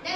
Dan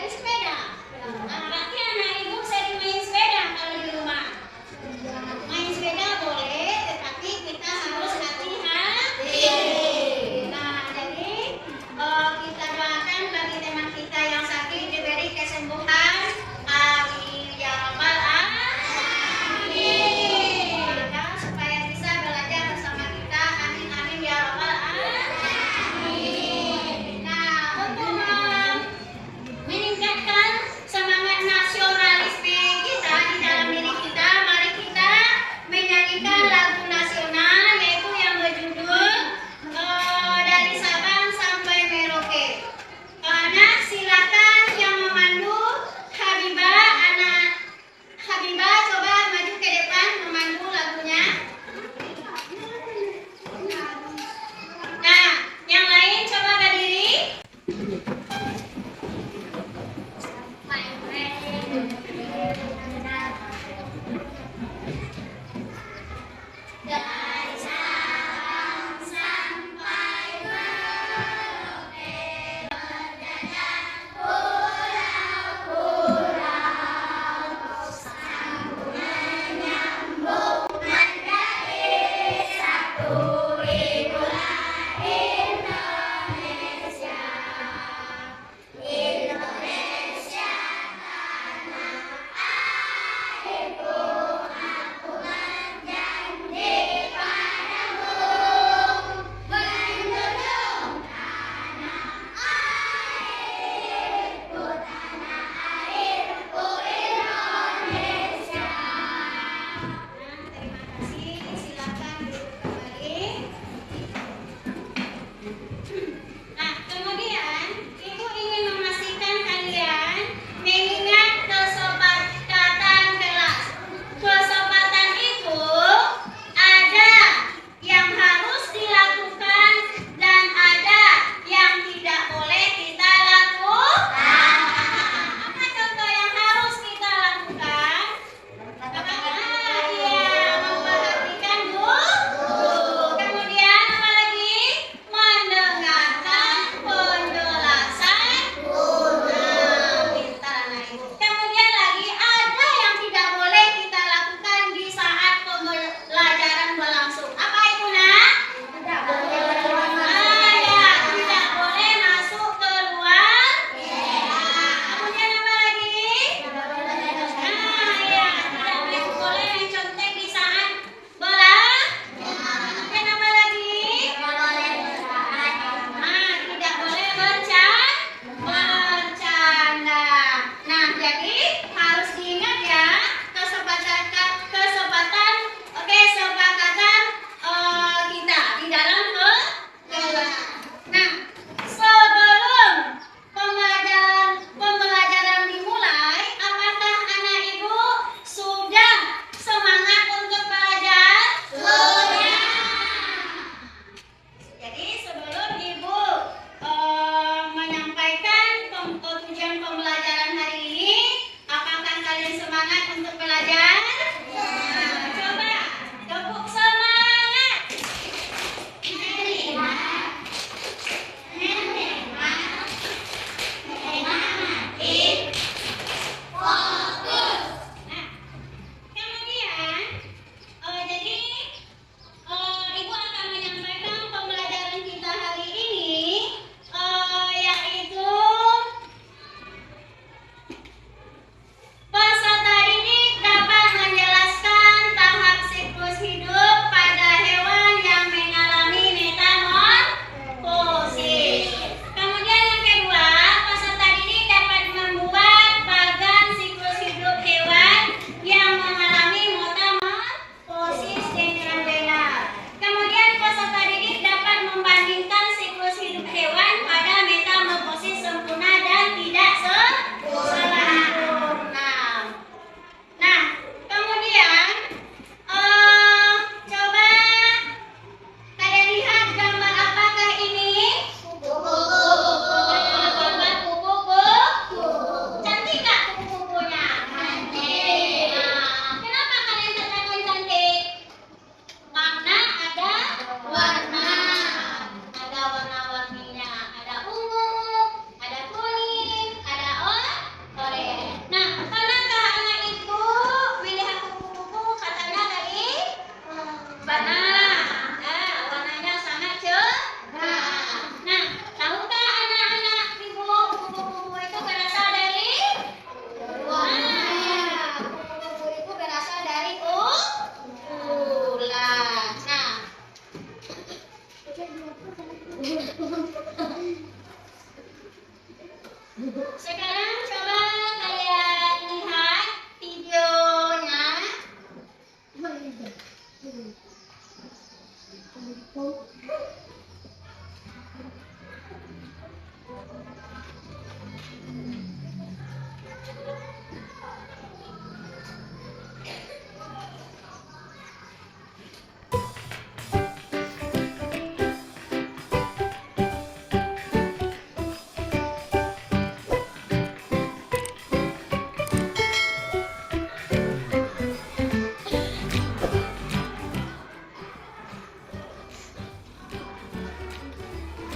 Sekarang coba kalian lihat videonya.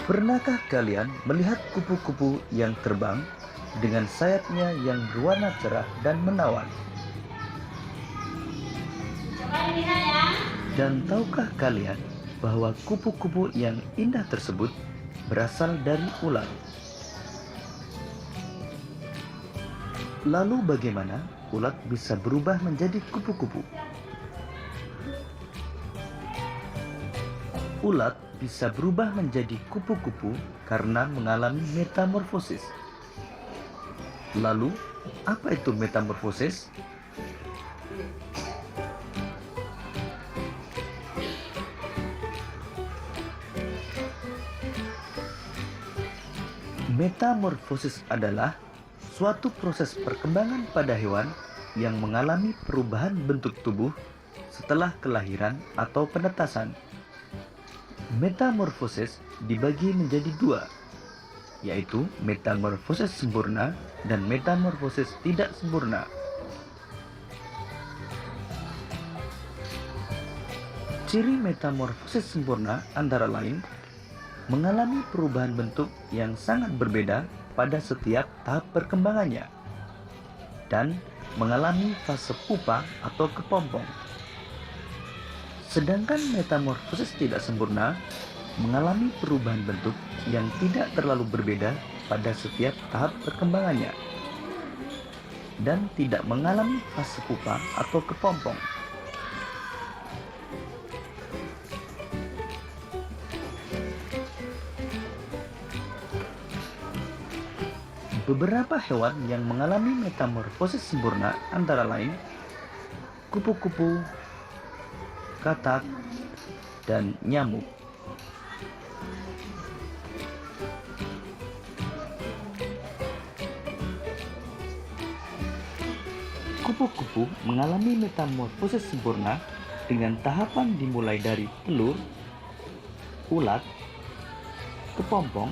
Pernahkah kalian melihat kupu-kupu yang terbang dengan sayapnya yang berwarna cerah dan menawan? Coba dilihat ya. Dan tahukah kalian bahwa kupu-kupu yang indah tersebut berasal dari ulat? Lalu bagaimana ulat bisa berubah menjadi kupu-kupu? Ulat bisa berubah menjadi kupu-kupu karena mengalami metamorfosis. Lalu, apa itu metamorfosis? Metamorfosis adalah suatu proses perkembangan pada hewan yang mengalami perubahan bentuk tubuh setelah kelahiran atau penetasan. Metamorfosis dibagi menjadi dua, yaitu metamorfosis sempurna dan metamorfosis tidak sempurna. Ciri metamorfosis sempurna antara lain mengalami perubahan bentuk yang sangat berbeda pada setiap tahap perkembangannya dan mengalami fase pupa atau kepompong. Sedangkan metamorfosis tidak sempurna mengalami perubahan bentuk yang tidak terlalu berbeda pada setiap tahap perkembangannya dan tidak mengalami fase pupa atau kepompong. Beberapa hewan yang mengalami metamorfosis sempurna antara lain kupu-kupu, katak, dan nyamuk. Kupu-kupu mengalami metamorfosis sempurna dengan tahapan dimulai dari telur, ulat, kepompong,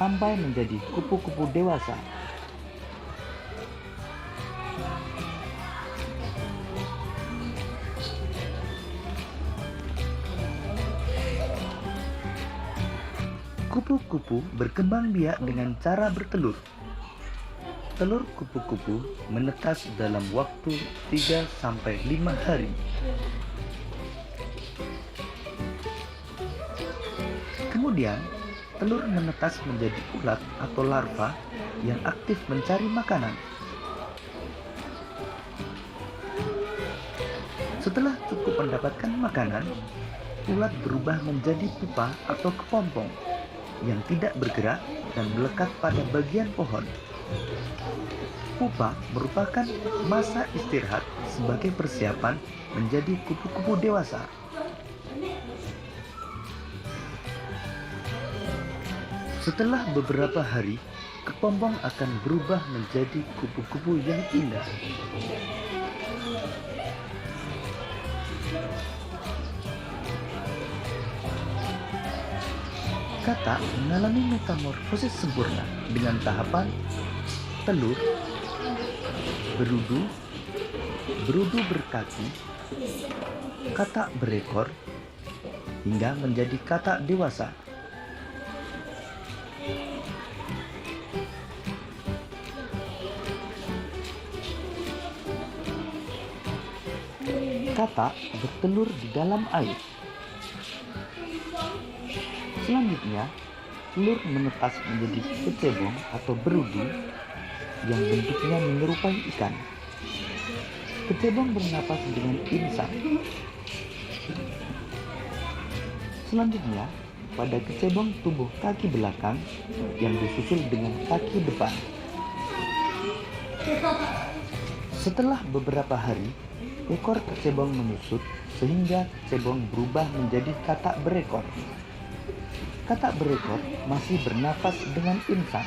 sampai menjadi kupu-kupu dewasa. Kupu-kupu berkembang biak dengan cara bertelur. Telur kupu-kupu menetas dalam waktu 3-5 hari. Kemudian, telur menetas menjadi ulat atau larva yang aktif mencari makanan. Setelah cukup mendapatkan makanan, ulat berubah menjadi pupa atau kepompong yang tidak bergerak dan melekat pada bagian pohon. Pupa merupakan masa istirahat sebagai persiapan menjadi kupu-kupu dewasa. Setelah beberapa hari, kepompong akan berubah menjadi kupu-kupu yang indah. Katak mengalami metamorfosis sempurna dengan tahapan telur, berudu, berudu berkaki, katak berekor, hingga menjadi katak dewasa. Katak bertelur di dalam air. Selanjutnya, telur menetas menjadi kecebong atau berudu yang bentuknya menyerupai ikan. Kecebong bernapas dengan insang. Selanjutnya, pada kecebong tubuh kaki belakang yang disusul dengan kaki depan. Setelah beberapa hari, ekor kecebong menyusut sehingga kecebong berubah menjadi katak berekor. Katak berekor masih bernafas dengan insan.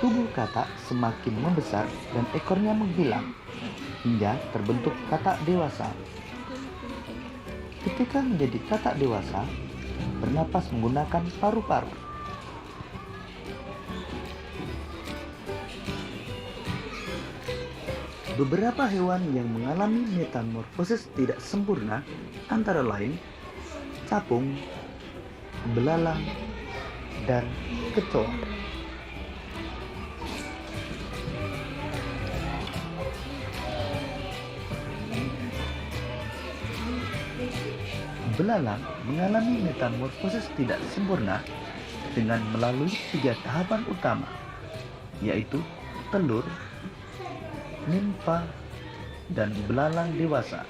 Tubuh katak semakin membesar dan ekornya menghilang hingga terbentuk katak dewasa. Ketika menjadi katak dewasa, bernapas menggunakan paru-paru. Beberapa hewan yang mengalami metamorfosis tidak sempurna antara lain capung, belalang, dan kecoa. Belalang mengalami metamorfosis tidak sempurna dengan melalui 3 tahapan utama, yaitu telur, nimfa, dan belalang dewasa.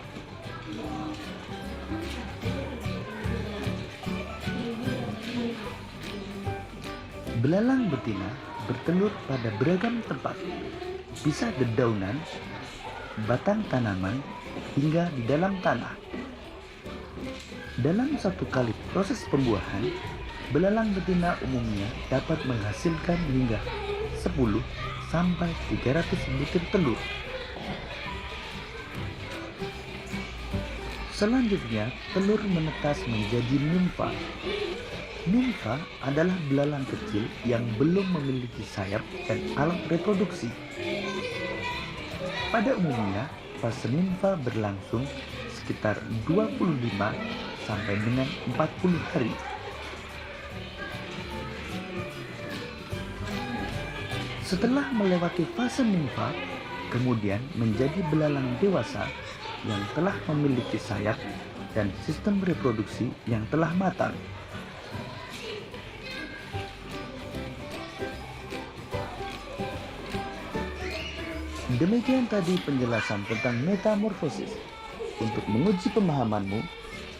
Belalang betina bertelur pada beragam tempat, bisa dedaunan, batang tanaman, hingga di dalam tanah. Dalam satu kali proses pembuahan, belalang betina umumnya dapat menghasilkan hingga 10 sampai 300 butir telur. Selanjutnya, telur menetas menjadi nimfa. Nimfa adalah belalang kecil yang belum memiliki sayap dan alat reproduksi. Pada umumnya, fase nimfa berlangsung sekitar 25 sampai dengan 40 hari. Setelah melewati fase nimfa, kemudian menjadi belalang dewasa yang telah memiliki sayap dan sistem reproduksi yang telah matang. Demikian tadi penjelasan tentang metamorfosis. Untuk menguji pemahamanmu,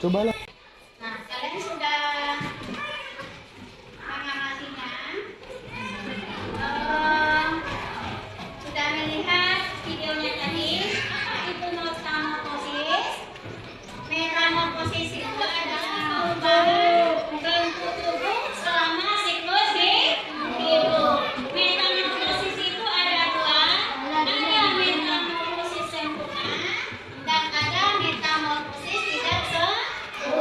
cobalah. Nah, kalian sudah mengamatinya, sudah melihat videonya tadi. Apa itu metamorfosis? Metamorfosis itu adalah perubahan bentuk tubuh selama siklus hidup. Metamorfosis itu ada dua, ada metamorfosis sempurna dan ada metamorfosis tidak sempurna.